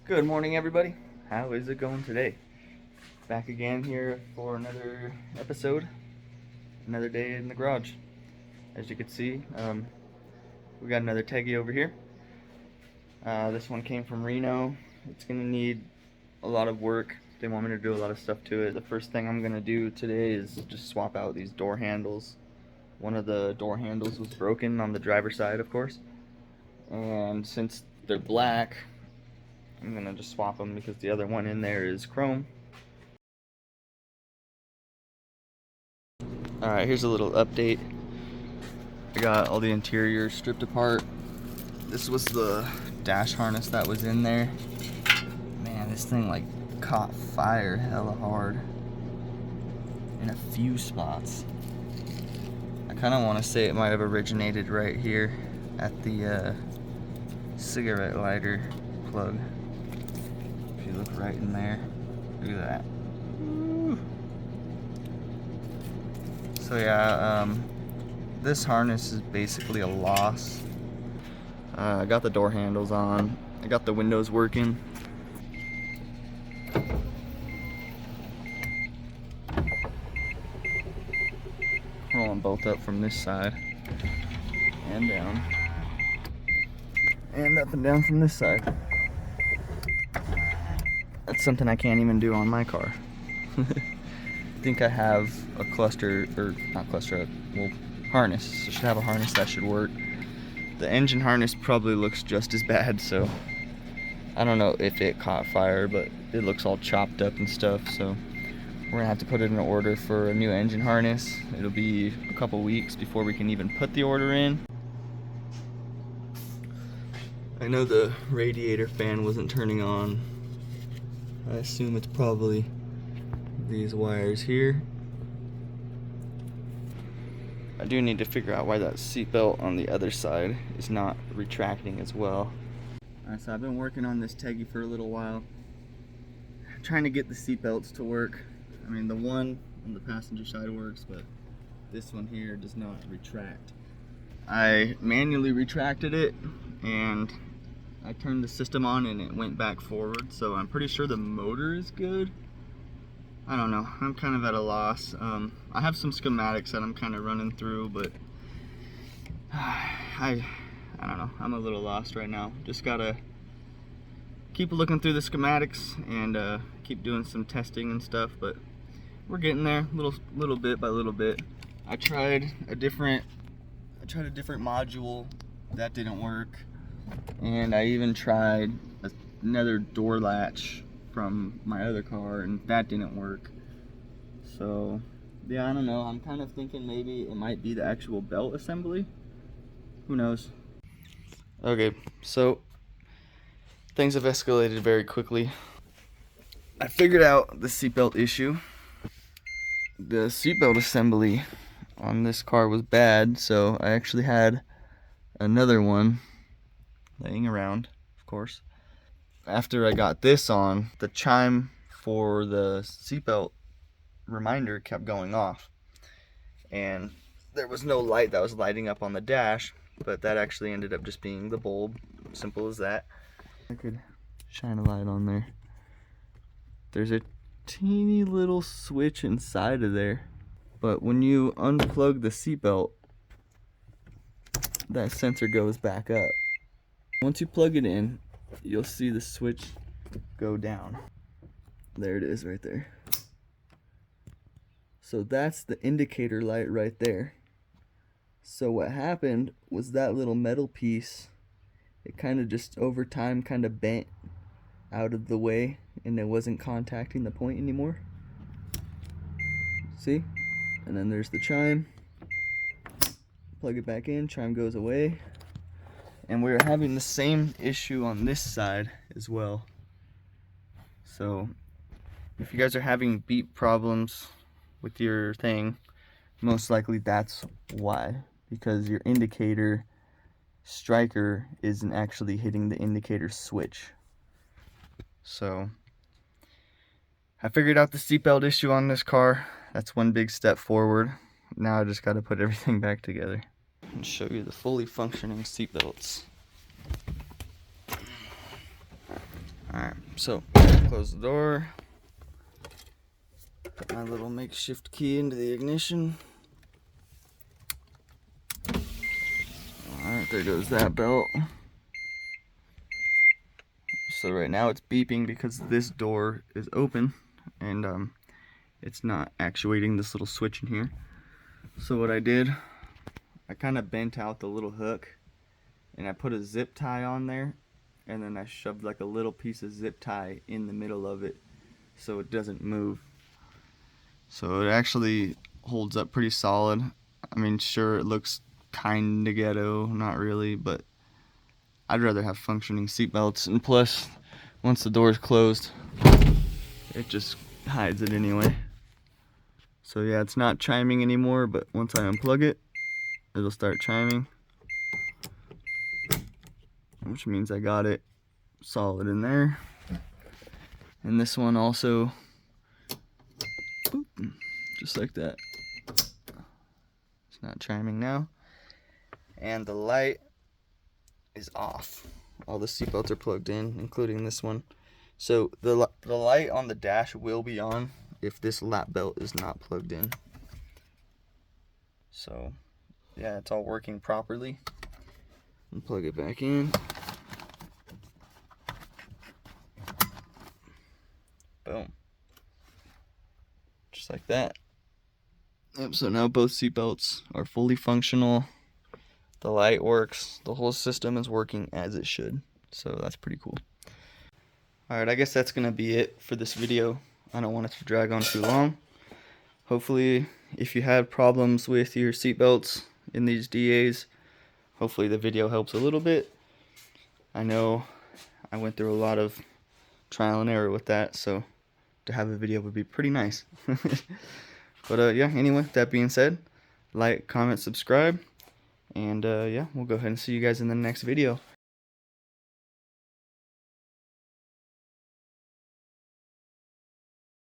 Good morning, everybody. How is it going today? Back again here for another episode, another day in the garage. As you can see, we got another Teggy over here. This one came from Reno. It's gonna need a lot of work. They want me to do a lot of stuff to it. The first thing I'm gonna do today is just swap out these door handles. One of the door handles was broken on the driver's side, of course. And since they're black, I'm gonna just swap them because the other one in there is chrome. Alright, here's a little update. I got all the interior stripped apart. This was the dash harness that was in there. Man, this thing like caught fire hella hard in a few spots. I kind of want to say it might have originated right here at the cigarette lighter plug. If you look right in there, look at that. Woo. So yeah, this harness is basically a loss. I got the door handles on. I got the windows working. Roll them both up from this side and down, and up and down from this side. That's something I can't even do on my car. I think I have a cluster, or not cluster, well, harness. So I should have a harness that should work. The engine harness probably looks just as bad, so I don't know if it caught fire, but it looks all chopped up and stuff, so we're gonna have to put it in order for a new engine harness. It'll be a couple weeks before we can even put the order in. I know the radiator fan wasn't turning on. I assume it's probably these wires here. I do need to figure out why that seatbelt on the other side is not retracting as well. Alright, so I've been working on this Teggy for a little while, trying to get the seatbelts to work. I mean, the one on the passenger side works, but this one here does not retract. I manually retracted it and I turned the system on and it went back forward, so I'm pretty sure the motor is good. I don't know, I'm kind of at a loss. I have some schematics that I'm kind of running through, but I don't know, I'm a little lost right now. Just gotta keep looking through the schematics and keep doing some testing and stuff, but we're getting there, little bit by little bit. I tried a different module that didn't work, and I even tried another door latch from my other car and that didn't work. So yeah, I don't know, I'm kind of thinking maybe it might be the actual belt assembly. Who knows? Okay, so things have escalated very quickly. I figured out the seatbelt issue. The seatbelt assembly on this car was bad, so I actually had another one laying around, of course. After I got this on, the chime for the seatbelt reminder kept going off, and there was no light that was lighting up on the dash, but that actually ended up just being the bulb. Simple as that. I could shine a light on there. There's a teeny little switch inside of there, but when you unplug the seatbelt, that sensor goes back up. Once you plug it in, you'll see the switch go down. There it is right there. So that's the indicator light right there. So what happened was that little metal piece, it kind of just over time kind of bent out of the way and it wasn't contacting the point anymore. See? And then there's the chime. Plug it back in, chime goes away. And we're having the same issue on this side as well. So if you guys are having beep problems with your thing, most likely that's why, because your indicator striker isn't actually hitting the indicator switch. So I figured out the seatbelt issue on this car. That's one big step forward. Now I just got to put everything back together and show you the fully functioning seatbelts. Alright, so close the door. Put my little makeshift key into the ignition. Alright, there goes that belt. So right now it's beeping because this door is open and it's not actuating this little switch in here. So what I did, I kind of bent out the little hook and I put a zip tie on there, and then I shoved like a little piece of zip tie in the middle of it so it doesn't move. So it actually holds up pretty solid. I mean, sure, it looks kinda ghetto, not really, but I'd rather have functioning seatbelts, and plus, once the door is closed, it just hides it anyway. So yeah, it's not chiming anymore, but once I unplug it, it'll start chiming, which means I got it solid in there. And this one also, boop, just like that. It's not chiming now. And the light is off. All the seatbelts are plugged in, including this one. So the light on the dash will be on if this lap belt is not plugged in. So yeah, it's all working properly. And plug it back in. Boom. Just like that. Yep, so now both seatbelts are fully functional. The light works. The whole system is working as it should. So that's pretty cool. Alright, I guess that's going to be it for this video. I don't want it to drag on too long. Hopefully, if you had problems with your seatbelts in these DAs, hopefully the video helps a little bit. I know I went through a lot of trial and error with that, so to have a video would be pretty nice. But yeah, anyway, that being said, like, comment, subscribe, and yeah, we'll go ahead and see you guys in the next video.